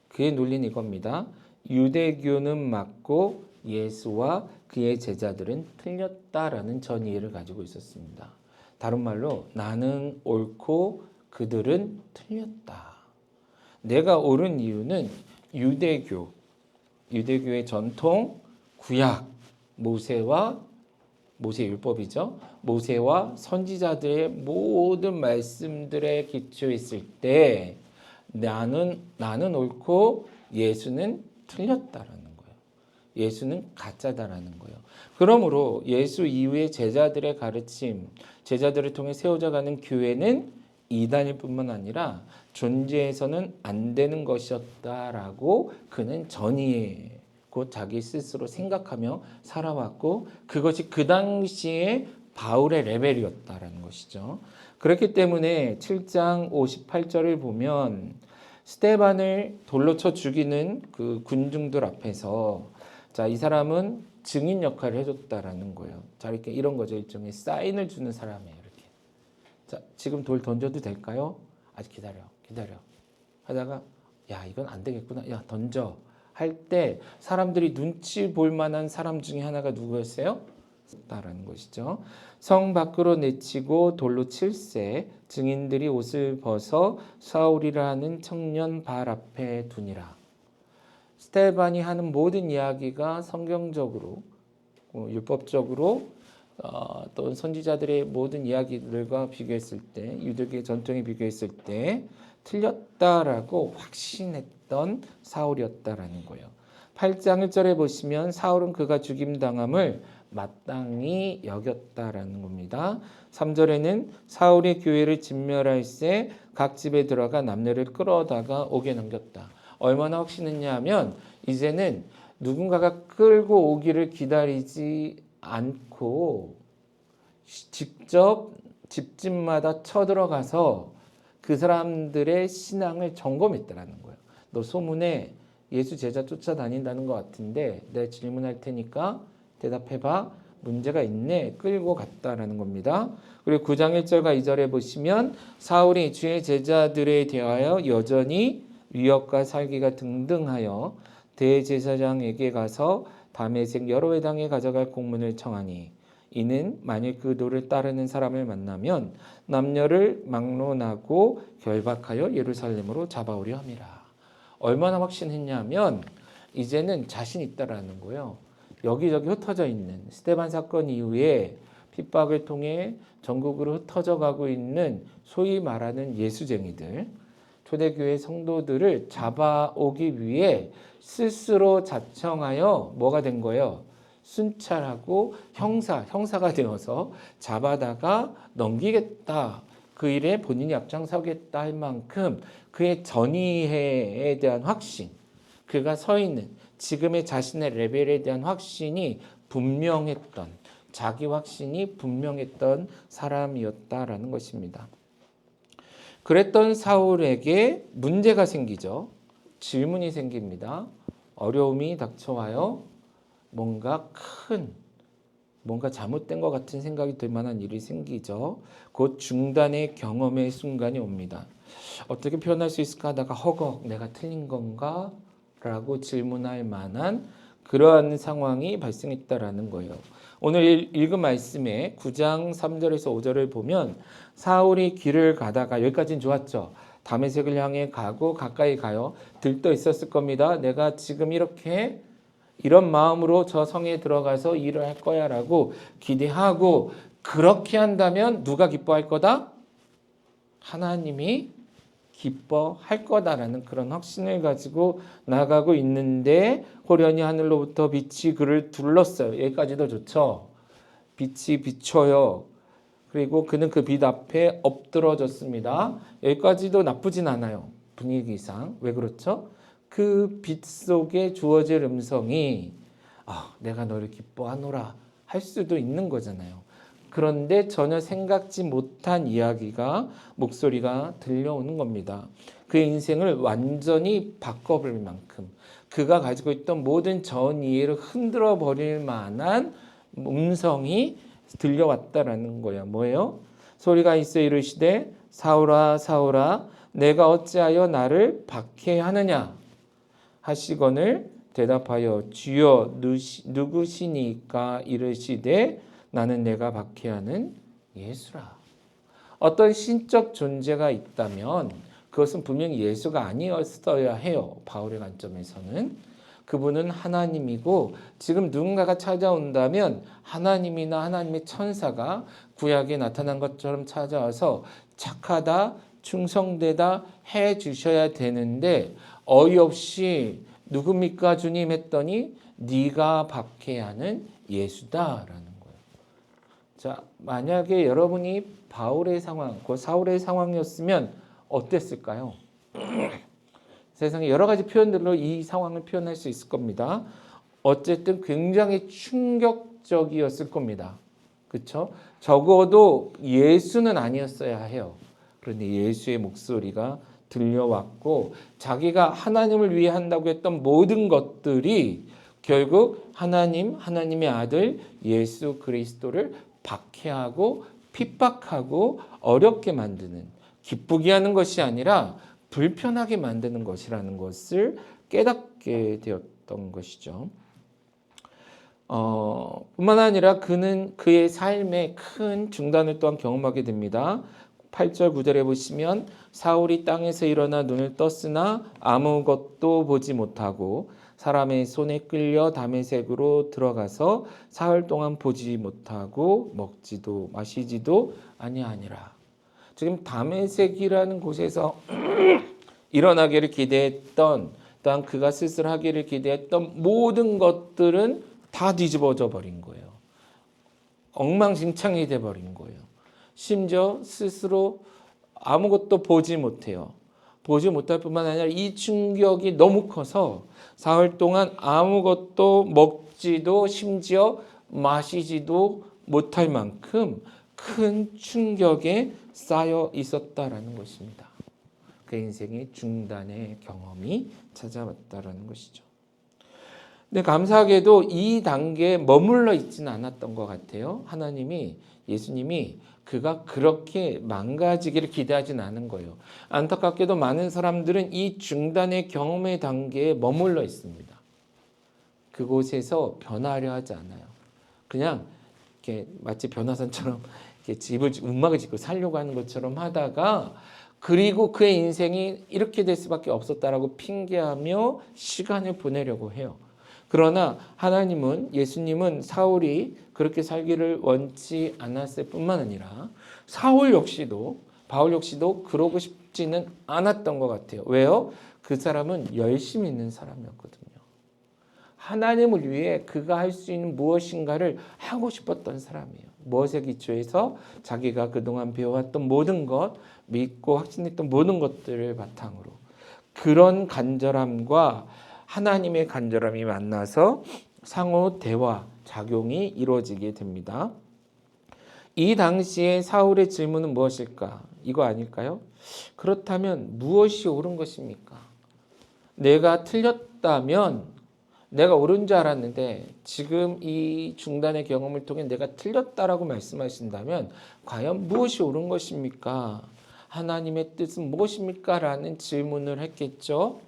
A: 그의 논리는 이겁니다. 유대교는 맞고 예수와 그의 제자들은 틀렸다라는 전의를 가지고 있었습니다. 다른 말로 나는 옳고 그들은 틀렸다. 내가 옳은 이유는 유대교의 전통, 구약, 모세 율법이죠. 모세와 선지자들의 모든 말씀들에 기초해 있을 때 나는 옳고 예수는 틀렸다라는 거예요. 예수는 가짜다라는 거예요. 그러므로 예수 이후의 제자들의 가르침, 제자들을 통해 세워져 가는 교회는 이단일 뿐만 아니라 존재해서는 안 되는 것이었다라고 그는 전이에 곧 자기 스스로 생각하며 살아왔고 그것이 그 당시에 바울의 레벨이었다라는 것이죠. 그렇기 때문에 7장 58절을 보면 스데반을 돌로 쳐 죽이는 그 군중들 앞에서 자, 이 사람은 증인 역할을 해줬다라는 거예요. 자, 이렇게 이런 거죠. 일종의 사인을 주는 사람이에요. 이렇게. 자, 지금 돌 던져도 될까요? 아직 기다려. 하다가 야, 이건 안 되겠구나. 야, 던져. 할 때 사람들이 눈치 볼 만한 사람 중에 하나가 누구였어요? 라는 것이죠. 성 밖으로 내치고 돌로 칠세 증인들이 옷을 벗어 사울이라는 청년 발 앞에 두니라. 스데반이 하는 모든 이야기가 성경적으로 율법적으로 또 선지자들의 모든 이야기들과 비교했을 때 유대교의 전통에 비교했을 때 틀렸다라고 확신했던 사울이었다라는 거예요. 8장 1절에 보시면 사울은 그가 죽임당함을 마땅히 여겼다라는 겁니다. 3절에는 사울이 교회를 진멸할새 각 집에 들어가 남녀를 끌어다가 옥에 넘겼다. 얼마나 확신했냐 하면 이제는 누군가가 끌고 오기를 기다리지 않고 직접 집집마다 쳐들어가서 그 사람들의 신앙을 점검했다라는 거예요. 너 소문에 예수 제자 쫓아다닌다는 것 같은데 내가 질문할 테니까 대답해봐. 문제가 있네. 끌고 갔다라는 겁니다. 그리고 9장 1절과 2절에 보시면 사울이 주의 제자들에 대하여 여전히 위협과 살기가 등등하여 대제사장에게 가서 다메섹 여러 회당에 가져갈 공문을 청하니 이는 만일 그 도를 따르는 사람을 만나면 남녀를 막론하고 결박하여 예루살렘으로 잡아오려 함이라. 얼마나 확신했냐면 이제는 자신 있다라는 거예요. 여기저기 흩어져 있는 스데반 사건 이후에 핍박을 통해 전국으로 흩어져 가고 있는 소위 말하는 예수쟁이들, 초대교회 성도들을 잡아오기 위해 스스로 자청하여 뭐가 된 거예요? 순찰하고 형사가 되어서 잡아다가 넘기겠다. 그 일에 본인이 앞장서겠다 할 만큼 그의 전의에 대한 확신, 그가 서 있는 지금의 자신의 레벨에 대한 확신이 분명했던, 자기 확신이 분명했던 사람이었다라는 것입니다. 그랬던 사울에게 문제가 생기죠. 질문이 생깁니다. 어려움이 닥쳐와요. 뭔가 잘못된 것 같은 생각이 들 만한 일이 생기죠. 곧 중단의 경험의 순간이 옵니다. 어떻게 표현할 수 있을까 하다가 허걱, 내가 틀린 건가? 라고 질문할 만한 그러한 상황이 발생했다라는 거예요. 오늘 읽은 말씀에 9장 3절에서 5절을 보면 사울이 길을 가다가 여기까지는 좋았죠. 다메섹을 향해 가고 가까이 가요. 들떠 있었을 겁니다. 내가 지금 이런 마음으로 저 성에 들어가서 일을 할 거야 라고 기대하고 그렇게 한다면 누가 기뻐할 거다? 하나님이 기뻐할 거다라는 그런 확신을 가지고 나가고 있는데 호련히 하늘로부터 빛이 그를 둘렀어요. 여기까지도 좋죠. 빛이 비춰요. 그리고 그는 그 빛 앞에 엎드러졌습니다. 여기까지도 나쁘진 않아요. 분위기상. 왜 그렇죠? 그 빛 속에 주어질 음성이 내가 너를 기뻐하노라 할 수도 있는 거잖아요. 그런데 전혀 생각지 못한 목소리가 들려오는 겁니다. 그의 인생을 완전히 바꿔버릴 만큼 그가 가지고 있던 모든 전 이해를 흔들어 버릴 만한 음성이 들려왔다라는 거예요. 뭐예요? 소리가 있어 이르시되 사울아 사울아 내가 어찌하여 나를 박해하느냐 하시거늘 대답하여 주여 누구시니까 이르시되 나는 내가 박해하는 예수라. 어떤 신적 존재가 있다면 그것은 분명히 예수가 아니었어야 해요. 바울의 관점에서는. 그분은 하나님이고 지금 누군가가 찾아온다면 하나님이나 하나님의 천사가 구약에 나타난 것처럼 찾아와서 착하다, 충성되다 해주셔야 되는데 어이없이 누굽니까 주님 했더니 네가 박해하는 예수다라는 거예요. 자, 만약에 여러분이 바울의 상황, 사울의 상황이었으면 어땠을까요? 세상에 여러 가지 표현들로 이 상황을 표현할 수 있을 겁니다. 어쨌든 굉장히 충격적이었을 겁니다. 그렇죠? 적어도 예수는 아니었어야 해요. 그런데 예수의 목소리가 들려왔고 자기가 하나님을 위해 한다고 했던 모든 것들이 결국 하나님의 아들 예수 그리스도를 박해하고 핍박하고 어렵게 만드는, 기쁘게 하는 것이 아니라 불편하게 만드는 것이라는 것을 깨닫게 되었던 것이죠. 뿐만 아니라 그는 그의 삶에 큰 중단을 또한 경험하게 됩니다. 8절 9절에 보시면 사울이 땅에서 일어나 눈을 떴으나 아무것도 보지 못하고 사람의 손에 끌려 다메섹으로 들어가서 사흘 동안 보지 못하고 먹지도 마시지도 아니하니라. 지금 다메섹이라는 곳에서 일어나기를 기대했던, 또한 그가 스스로하기를 기대했던 모든 것들은 다 뒤집어져 버린 거예요. 엉망진창이 돼버린 거예요. 심지어 스스로 아무것도 보지 못해요. 보지 못할 뿐만 아니라 이 충격이 너무 커서 사흘 동안 아무것도 먹지도 심지어 마시지도 못할 만큼 큰 충격에 쌓여 있었다라는 것입니다. 그 인생의 중단의 경험이 찾아왔다라는 것이죠. 근데 감사하게도 이 단계에 머물러 있지는 않았던 것 같아요. 예수님이 그가 그렇게 망가지기를 기대하진 않은 거예요. 안타깝게도 많은 사람들은 이 중단의 경험의 단계에 머물러 있습니다. 그곳에서 변하려 하지 않아요. 그냥 이렇게 마치 변화산처럼 이렇게 음악을 짓고 살려고 하는 것처럼 하다가 그리고 그의 인생이 이렇게 될 수밖에 없었다라고 핑계하며 시간을 보내려고 해요. 그러나 예수님은 사울이 그렇게 살기를 원치 않았을 뿐만 아니라 바울 역시도 그러고 싶지는 않았던 것 같아요. 왜요? 그 사람은 열심히 있는 사람이었거든요. 하나님을 위해 그가 할 수 있는 무엇인가를 하고 싶었던 사람이에요. 무엇에 기초해서 자기가 그동안 배워왔던 모든 것, 믿고 확신했던 모든 것들을 바탕으로 그런 간절함과 하나님의 간절함이 만나서 상호 대화, 작용이 이루어지게 됩니다. 이 당시에 사울의 질문은 무엇일까? 이거 아닐까요? 그렇다면 무엇이 옳은 것입니까? 내가 틀렸다면 내가 옳은 줄 알았는데 지금 이 중단의 경험을 통해 내가 틀렸다라고 말씀하신다면 과연 무엇이 옳은 것입니까? 하나님의 뜻은 무엇입니까? 라는 질문을 했겠죠.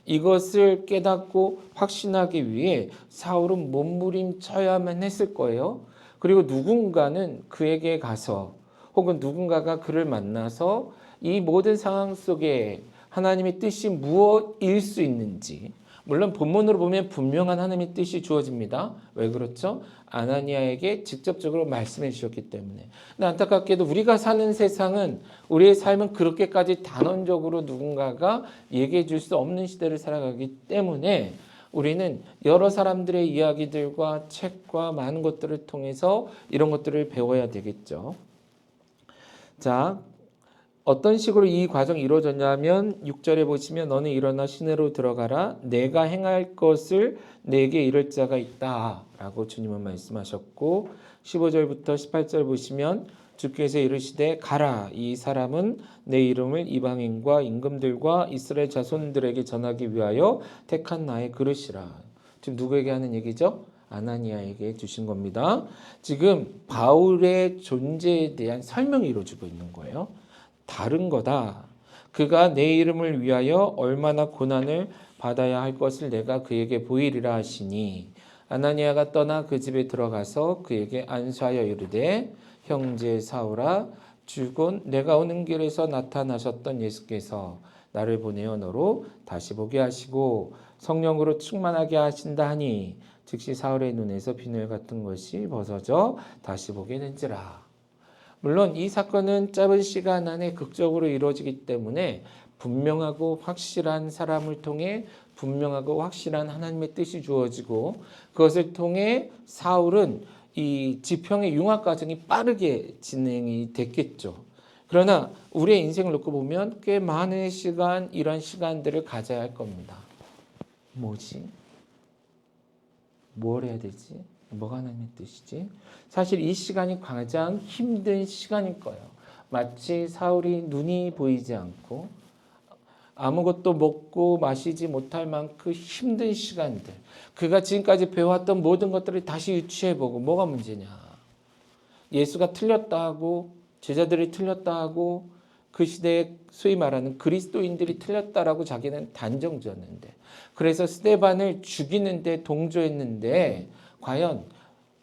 A: 이것을 깨닫고 확신하기 위해 사울은 몸부림쳐야만 했을 거예요. 그리고 누군가는 그에게 가서 혹은 누군가가 그를 만나서 이 모든 상황 속에 하나님의 뜻이 무엇일 수 있는지, 물론 본문으로 보면 분명한 하나님의 뜻이 주어집니다. 왜 그렇죠? 아나니아에게 직접적으로 말씀해 주셨기 때문에. 근데 안타깝게도 우리가 사는 세상은, 우리의 삶은 그렇게까지 단언적으로 누군가가 얘기해 줄 수 없는 시대를 살아가기 때문에 우리는 여러 사람들의 이야기들과 책과 많은 것들을 통해서 이런 것들을 배워야 되겠죠. 자, 어떤 식으로 이 과정이 이루어졌냐면 6절에 보시면 너는 일어나 시내로 들어가라. 내가 행할 것을 내게 이를 자가 있다 라고 주님은 말씀하셨고, 15절부터 18절 보시면 주께서 이르시되 가라. 이 사람은 내 이름을 이방인과 임금들과 이스라엘 자손들에게 전하기 위하여 택한 나의 그릇이라. 지금 누구에게 하는 얘기죠? 아나니아에게 주신 겁니다. 지금 바울의 존재에 대한 설명이 이루어지고 있는 거예요. 다른 거다. 그가 내 이름을 위하여 얼마나 고난을 받아야 할 것을 내가 그에게 보이리라 하시니, 아나니아가 떠나 그 집에 들어가서 그에게 안수하여 이르되 형제 사울아, 주곧 내가 오는 길에서 나타나셨던 예수께서 나를 보내어 너로 다시 보게 하시고 성령으로 충만하게 하신다 하니 즉시 사울의 눈에서 비늘 같은 것이 벗어져 다시 보게 된지라. 물론 이 사건은 짧은 시간 안에 극적으로 이루어지기 때문에 분명하고 확실한 사람을 통해 분명하고 확실한 하나님의 뜻이 주어지고, 그것을 통해 사울은 이 지평의 융합 과정이 빠르게 진행이 됐겠죠. 그러나 우리의 인생을 놓고 보면 꽤 많은 시간, 이런 시간들을 가져야 할 겁니다. 뭐지? 뭘 해야 되지? 뭐가 하나님의 뜻이지? 사실 이 시간이 가장 힘든 시간일 거예요. 마치 사울이 눈이 보이지 않고 아무것도 먹고 마시지 못할 만큼 힘든 시간들, 그가 지금까지 배워왔던 모든 것들을 다시 유추해보고 뭐가 문제냐? 예수가 틀렸다 하고 제자들이 틀렸다 하고 그 시대에 소위 말하는 그리스도인들이 틀렸다라고 자기는 단정지었는데, 그래서 스데반을 죽이는데 동조했는데 과연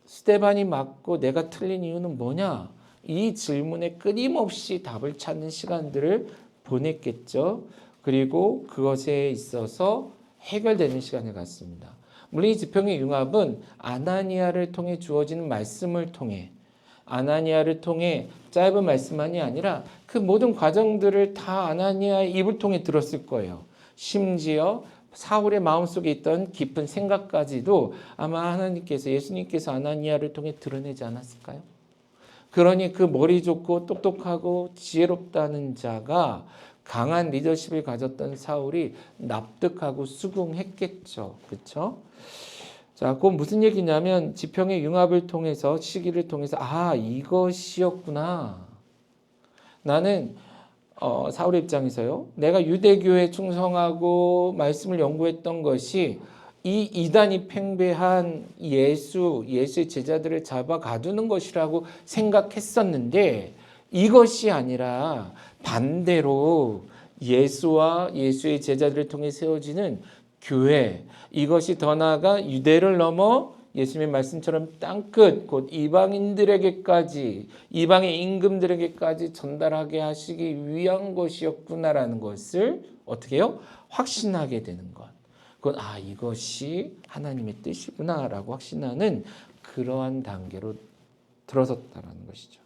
A: 스데반이 맞고 내가 틀린 이유는 뭐냐? 이 질문에 끊임없이 답을 찾는 시간들을 보냈겠죠. 그리고 그것에 있어서 해결되는 시간을 갖습니다. 물론 이 지평의 융합은 아나니아를 통해 주어지는 말씀을 통해, 아나니아를 통해 짧은 말씀만이 아니라 그 모든 과정들을 다 아나니아의 입을 통해 들었을 거예요. 심지어 사울의 마음속에 있던 깊은 생각까지도 아마 예수님께서 아나니아를 통해 드러내지 않았을까요? 그러니 그 머리 좋고 똑똑하고 지혜롭다는 자가 강한 리더십을 가졌던 사울이 납득하고 수긍했겠죠. 그렇죠? 자, 그건 무슨 얘기냐면 지평의 융합을 통해서 시기를 통해서 이것이었구나. 나는 사울의 입장에서요. 내가 유대교에 충성하고 말씀을 연구했던 것이 이 이단이 팽배한 예수의 제자들을 잡아 가두는 것이라고 생각했었는데 이것이 아니라 반대로 예수와 예수의 제자들을 통해 세워지는 교회, 이것이 더 나아가 유대를 넘어 예수님의 말씀처럼 땅끝 곧 이방인들에게까지, 이방의 임금들에게까지 전달하게 하시기 위한 것이었구나라는 것을 어떻게 해요? 확신하게 되는 것. 그건 이것이 하나님의 뜻이구나라고 확신하는 그러한 단계로 들어섰다는 것이죠.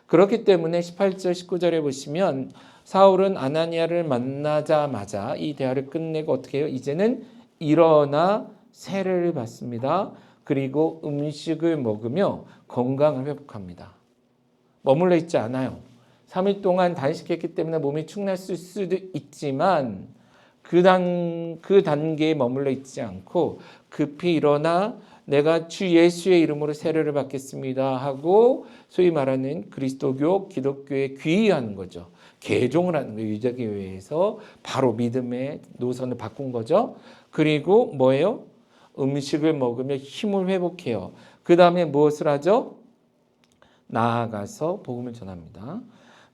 A: 그렇기 때문에 18절 19절에 보시면 사울은 아나니아를 만나자마자 이 대화를 끝내고 어떻게 해요? 이제는 일어나 세례를 받습니다. 그리고 음식을 먹으며 건강을 회복합니다. 머물러 있지 않아요. 3일 동안 단식했기 때문에 몸이 축났을 수도 있지만 그 단계에 머물러 있지 않고 급히 일어나 내가 주 예수의 이름으로 세례를 받겠습니다 하고 소위 말하는 그리스도교, 기독교에 귀의하는 거죠. 개종을 하는 거예요. 유대교회에서 바로 믿음의 노선을 바꾼 거죠. 그리고 뭐예요? 음식을 먹으며 힘을 회복해요. 그 다음에 무엇을 하죠? 나아가서 복음을 전합니다.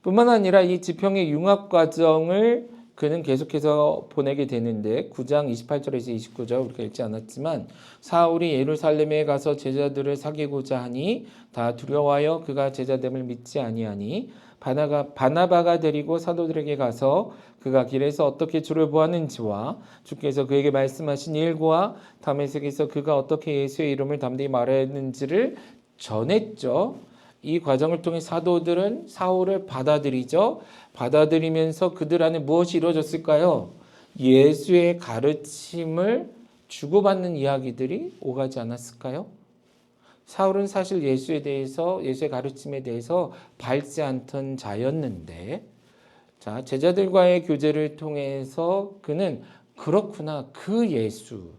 A: 뿐만 아니라 이 지평의 융합 과정을 그는 계속해서 보내게 되는데 9장 28절에서 29절 우리가 읽지 않았지만 사울이 예루살렘에 가서 제자들을 사귀고자 하니 다 두려워하여 그가 제자됨을 믿지 아니하니 바나바가 데리고 사도들에게 가서 그가 길에서 어떻게 주를 보았는지와 주께서 그에게 말씀하신 일과 다메섹에서 그가 어떻게 예수의 이름을 담대히 말했는지를 전했죠. 이 과정을 통해 사도들은 사울을 받아들이죠. 받아들이면서 그들 안에 무엇이 이루어졌을까요? 예수의 가르침을 주고받는 이야기들이 오가지 않았을까요? 사울은 사실 예수의 가르침에 대해서 밟지 않던 자였는데, 자, 제자들과의 교제를 통해서 그는 그렇구나, 그 예수,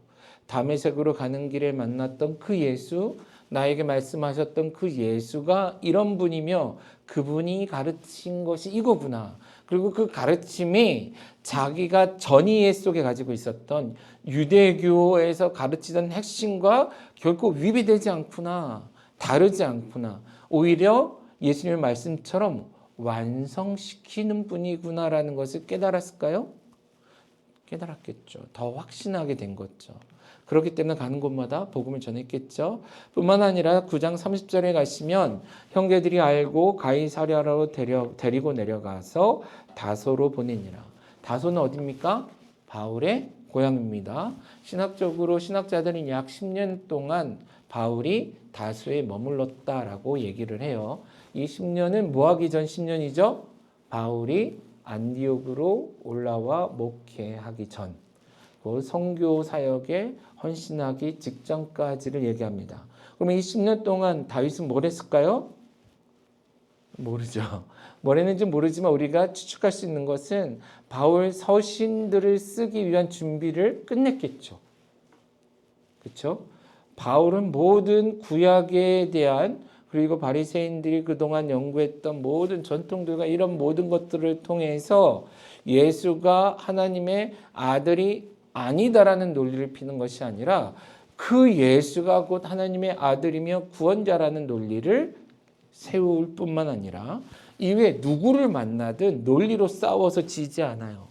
A: 다메섹으로 가는 길에 만났던 그 예수, 나에게 말씀하셨던 그 예수가 이런 분이며 그분이 가르친 것이 이거구나. 그리고 그 가르침이 자기가 전이해 속에 가지고 있었던 유대교에서 가르치던 핵심과 결코 위배되지 않구나. 다르지 않구나. 오히려 예수님의 말씀처럼 완성시키는 분이구나라는 것을 깨달았을까요? 깨달았겠죠. 더 확신하게 된 거죠. 그렇기 때문에 가는 곳마다 복음을 전했겠죠. 뿐만 아니라 9장 30절에 가시면 형제들이 알고 가이사랴로 데리고 내려가서 다소로 보내니라. 다소는 어디입니까? 바울의 고향입니다. 신학적으로 신학자들은 약 10년 동안 바울이 다소에 머물렀다라고 얘기를 해요. 이 10년은 뭐하기 전 10년이죠? 바울이 안디옥으로 올라와 목회하기 전, 선교 사역에 헌신하기 직전까지를 얘기합니다. 그러면 이 10년 동안 다윗은 뭘 했을까요? 모르죠. 뭘 했는지 모르지만 우리가 추측할 수 있는 것은 바울 서신들을 쓰기 위한 준비를 끝냈겠죠. 그렇죠? 바울은 모든 구약에 대한 그리고 바리새인들이 그동안 연구했던 모든 전통들과 이런 모든 것들을 통해서 예수가 하나님의 아들이 아니다라는 논리를 피는 것이 아니라 그 예수가 곧 하나님의 아들이며 구원자라는 논리를 세울 뿐만 아니라 이외에 누구를 만나든 논리로 싸워서 지지 않아요.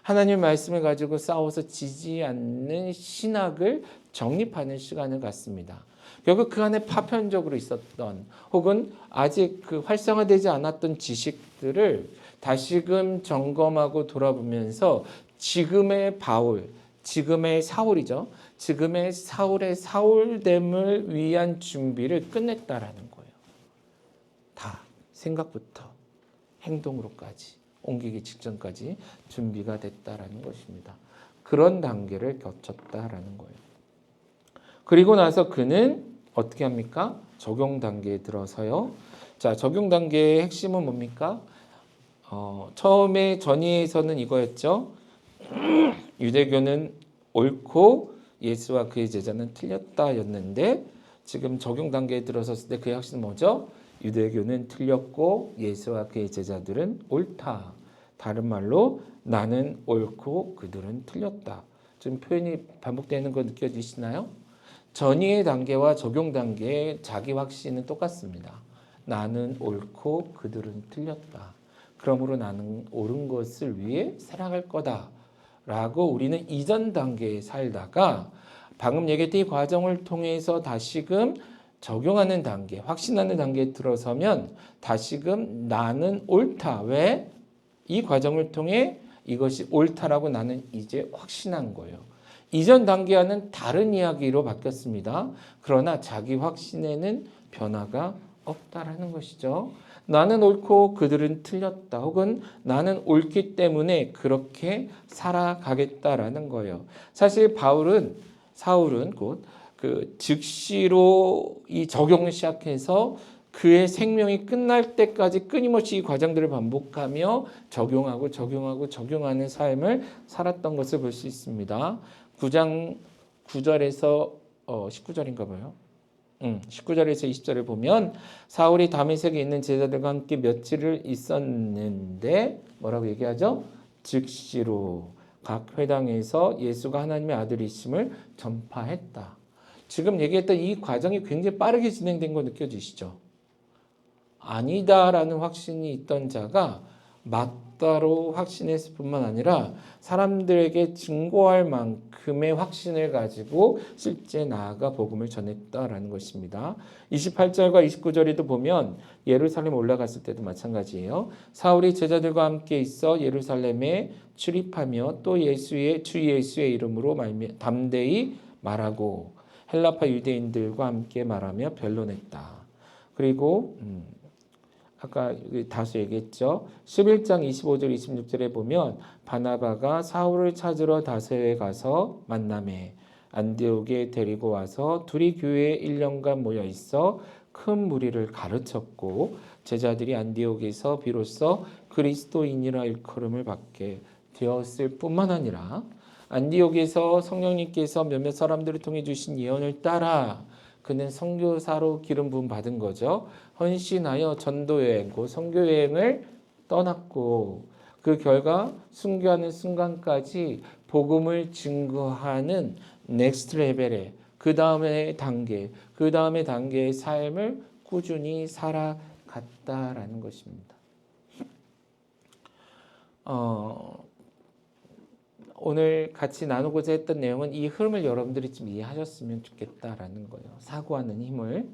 A: 하나님의 말씀을 가지고 싸워서 지지 않는 신학을 정립하는 시간을 갖습니다. 결국 그 안에 파편적으로 있었던 혹은 아직 그 활성화되지 않았던 지식들을 다시금 점검하고 돌아보면서 지금의 바울, 지금의 사울이죠. 지금의 사울의 사울됨을 위한 준비를 끝냈다라는 거예요. 다 생각부터 행동으로까지 옮기기 직전까지 준비가 됐다라는 것입니다. 그런 단계를 거쳤다라는 거예요. 그리고 나서 그는 어떻게 합니까? 적용 단계에 들어서요. 자, 적용 단계의 핵심은 뭡니까? 처음에 전의에서는 이거였죠. 유대교는 옳고 예수와 그의 제자는 틀렸다였는데 지금 적용 단계에 들어섰을 때 그의 확신은 뭐죠? 유대교는 틀렸고 예수와 그의 제자들은 옳다. 다른 말로 나는 옳고 그들은 틀렸다. 지금 표현이 반복되는 거 느껴지시나요? 전의의 단계와 적용 단계의 자기 확신은 똑같습니다. 나는 옳고 그들은 틀렸다. 그러므로 나는 옳은 것을 위해 살아갈 거다. 라고 우리는 이전 단계에 살다가 방금 얘기했던 이 과정을 통해서 다시금 적용하는 단계, 확신하는 단계에 들어서면 다시금 나는 옳다. 왜? 이 과정을 통해 이것이 옳다라고 나는 이제 확신한 거예요. 이전 단계와는 다른 이야기로 바뀌었습니다. 그러나 자기 확신에는 변화가 없다라는 것이죠. 나는 옳고 그들은 틀렸다. 혹은 나는 옳기 때문에 그렇게 살아가겠다라는 거예요. 사실 사울은 곧 그 즉시로 이 적용을 시작해서 그의 생명이 끝날 때까지 끊임없이 이 과정들을 반복하며 적용하는 삶을 살았던 것을 볼 수 있습니다. 9장 9절에서 19절인가 봐요. 19절에서 20절을 보면 사울이 다메섹에 있는 제자들과 함께 며칠을 있었는데 뭐라고 얘기하죠? 즉시로 각 회당에서 예수가 하나님의 아들이심을 전파했다. 지금 얘기했던 이 과정이 굉장히 빠르게 진행된 거 느껴지시죠? 아니다라는 확신이 있던 자가 맞다로 확신했을 뿐만 아니라 사람들에게 증거할 만큼의 확신을 가지고 실제 나아가 복음을 전했다라는 것입니다. 28절과 29절에도 보면 예루살렘 올라갔을 때도 마찬가지예요. 사울이 제자들과 함께 있어 예루살렘에 출입하며 또 주 예수의 이름으로 담대히 말하고 헬라파 유대인들과 함께 말하며 변론했다. 그리고 아까 다수 얘기했죠. 11장 25절 26절에 보면 바나바가 사울을 찾으러 다세에 가서 만나매 안디옥에 데리고 와서 둘이 교회에 1년간 모여 있어 큰 무리를 가르쳤고 제자들이 안디옥에서 비로소 그리스도인이라 일컬음을 받게 되었을 뿐만 아니라 안디옥에서 성령님께서 몇몇 사람들을 통해 주신 예언을 따라 그는 선교사로 기름 부음 받은 거죠. 헌신하여 전도여행, 선교여행을 떠났고 그 결과 순교하는 순간까지 복음을 증거하는 넥스트 레벨의 그 다음의 단계의 삶을 꾸준히 살아갔다라는 것입니다. 오늘 같이 나누고자 했던 내용은 이 흐름을 여러분들이 좀 이해하셨으면 좋겠다라는 거예요. 사고하는 힘을,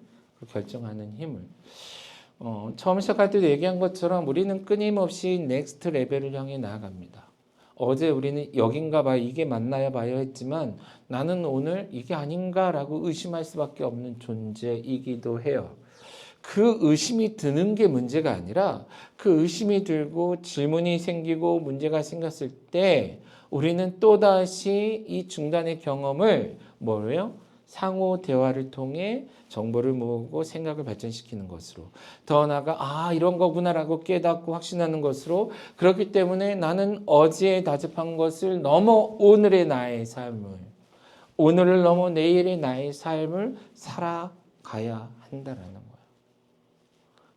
A: 결정하는 힘을. 처음 시작할 때도 얘기한 것처럼 우리는 끊임없이 넥스트 레벨을 향해 나아갑니다. 어제 우리는 여긴가 봐요. 이게 맞나요 봐요 했지만 나는 오늘 이게 아닌가라고 의심할 수밖에 없는 존재이기도 해요. 그 의심이 드는 게 문제가 아니라 그 의심이 들고 질문이 생기고 문제가 생겼을 때 우리는 또다시 이 중단의 경험을 뭐예요? 상호 대화를 통해 정보를 모으고 생각을 발전시키는 것으로 더 나아가 이런 거구나라고 깨닫고 확신하는 것으로 그렇기 때문에 나는 어제 다짐한 것을 넘어 오늘의 나의 삶을 오늘을 넘어 내일의 나의 삶을 살아가야 한다라는 거예요.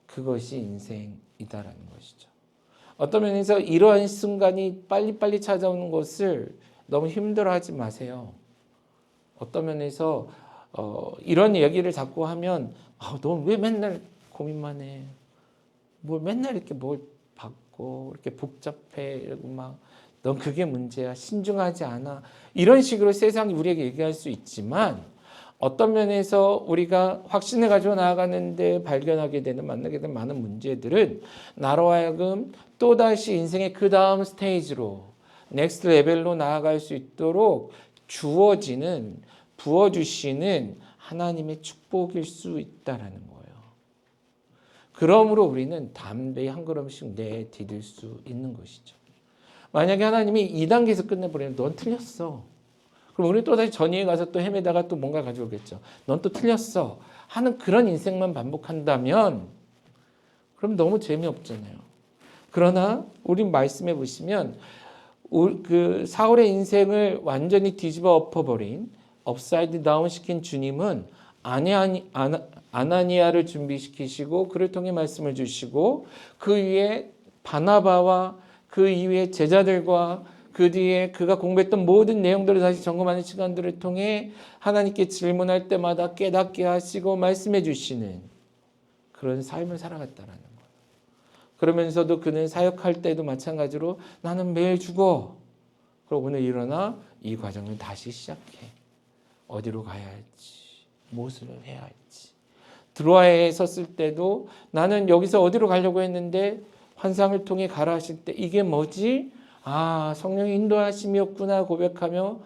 A: 그것이 인생이다라는 것이죠. 어떤 면에서 이러한 순간이 빨리빨리 찾아오는 것을 너무 힘들어하지 마세요. 어떤 면에서 이런 얘기를 자꾸 하면 넌 왜 맨날 고민만 해? 뭘 맨날 이렇게 뭘 받고 이렇게 복잡해 이러고 막 넌 그게 문제야. 신중하지 않아. 이런 식으로 세상이 우리에게 얘기할 수 있지만 어떤 면에서 우리가 확신을 가지고 나아가는데 발견하게 되는 만나게 되는 많은 문제들은 나로 하여금 또다시 인생의 그 다음 스테이지로 넥스트 레벨로 나아갈 수 있도록 부어주시는 하나님의 축복일 수 있다라는 거예요. 그러므로 우리는 담대히 한 걸음씩 내디딜 수 있는 것이죠. 만약에 하나님이 2단계에서 끝내버리면 넌 틀렸어. 그럼 우리 또다시 전위에 가서 또 헤매다가 또 뭔가 가져오겠죠. 넌 또 틀렸어. 하는 그런 인생만 반복한다면 그럼 너무 재미없잖아요. 그러나 우리 말씀해 보시면 그 사울의 인생을 완전히 뒤집어 엎어버린 업사이드 다운 시킨 주님은 아나니아를 준비시키시고 그를 통해 말씀을 주시고 그 위에 바나바와 그 이후에 제자들과 그 뒤에 그가 공부했던 모든 내용들을 다시 점검하는 시간들을 통해 하나님께 질문할 때마다 깨닫게 하시고 말씀해 주시는 그런 삶을 살아갔다라는 거예요. 그러면서도 그는 사역할 때도 마찬가지로 나는 매일 죽어. 그리고 오늘 일어나 이 과정을 다시 시작해. 어디로 가야 할지, 무엇을 해야 할지. 드로아에 섰을 때도 나는 여기서 어디로 가려고 했는데 환상을 통해 가라 하실 때 이게 뭐지? 아, 성령의 인도하심이었구나 고백하며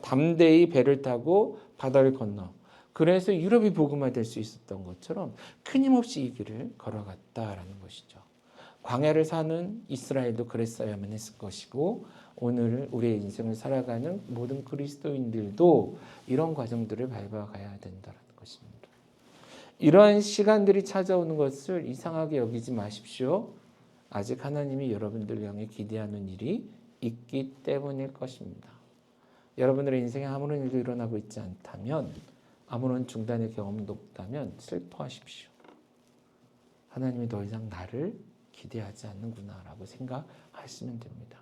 A: 담대히 배를 타고 바다를 건너. 그래서 유럽이 복음화될 수 있었던 것처럼 끊임없이 이 길을 걸어갔다라는 것이죠. 광야를 사는 이스라엘도 그랬어야만 했을 것이고 오늘 우리의 인생을 살아가는 모든 그리스도인들도 이런 과정들을 밟아가야 된다는 것입니다. 이러한 시간들이 찾아오는 것을 이상하게 여기지 마십시오. 아직 하나님이 여러분들 향해 기대하는 일이 있기 때문일 것입니다. 여러분들의 인생에 아무런 일도 일어나고 있지 않다면, 아무런 중단의 경험도 없다면 슬퍼하십시오. 하나님이 더 이상 나를 기대하지 않는구나라고 생각하시면 됩니다.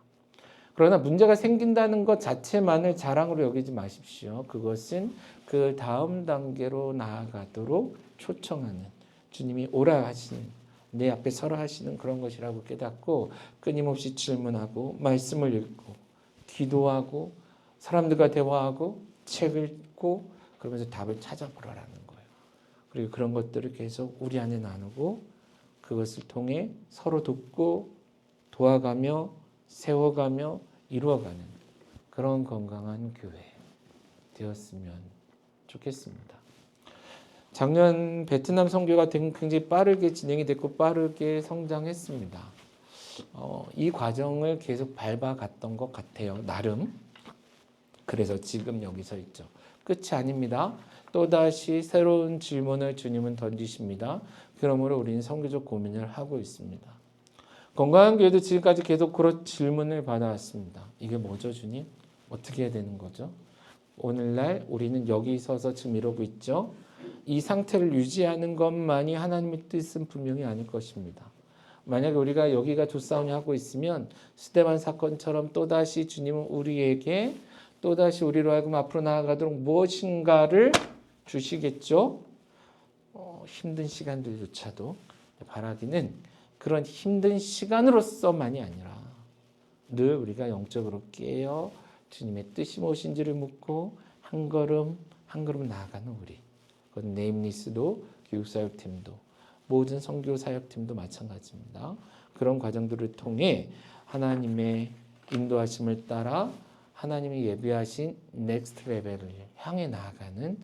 A: 그러나 문제가 생긴다는 것 자체만을 자랑으로 여기지 마십시오. 그것은 그 다음 단계로 나아가도록 초청하는, 주님이 오라 하시는, 내 앞에 서라 하시는 그런 것이라고 깨닫고 끊임없이 질문하고 말씀을 읽고 기도하고 사람들과 대화하고 책을 읽고 그러면서 답을 찾아보라라는 거예요. 그리고 그런 것들을 계속 우리 안에 나누고 그것을 통해 서로 돕고 도와가며 세워가며 이루어가는 그런 건강한 교회 되었으면 좋겠습니다. 작년 베트남 선교가 굉장히 빠르게 진행이 됐고 빠르게 성장했습니다. 이 과정을 계속 밟아갔던 것 같아요. 나름. 그래서 지금 여기 서 있죠. 끝이 아닙니다. 또다시 새로운 질문을 주님은 던지십니다. 그러므로 우리는 선교적 고민을 하고 있습니다. 건강한 교회도 지금까지 계속 그런 질문을 받아왔습니다. 이게 뭐죠, 주님? 어떻게 해야 되는 거죠? 오늘날 우리는 여기 서서 지금 이러고 있죠. 이 상태를 유지하는 것만이 하나님의 뜻은 분명히 아닐 것입니다. 만약에 우리가 여기가 조싸움이 하고 있으면 스데반 사건처럼 또다시 주님은 우리에게 또다시 우리로 하여금 앞으로 나아가도록 무엇인가를 주시겠죠. 힘든 시간들조차도 바라기는 그런 힘든 시간으로서만이 아니라 늘 우리가 영적으로 깨어 주님의 뜻이 무엇인지를 묻고 한 걸음 한 걸음 나아가는 우리. 그건 네임리스도 교육사역팀도 모든 선교사역팀도 마찬가지입니다. 그런 과정들을 통해 하나님의 인도하심을 따라 하나님이 예비하신 넥스트 레벨을 향해 나아가는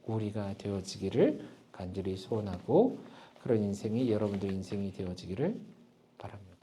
A: 우리가 되어지기를 간절히 소원하고 그런 인생이 여러분들 인생이 되어지기를 바랍니다.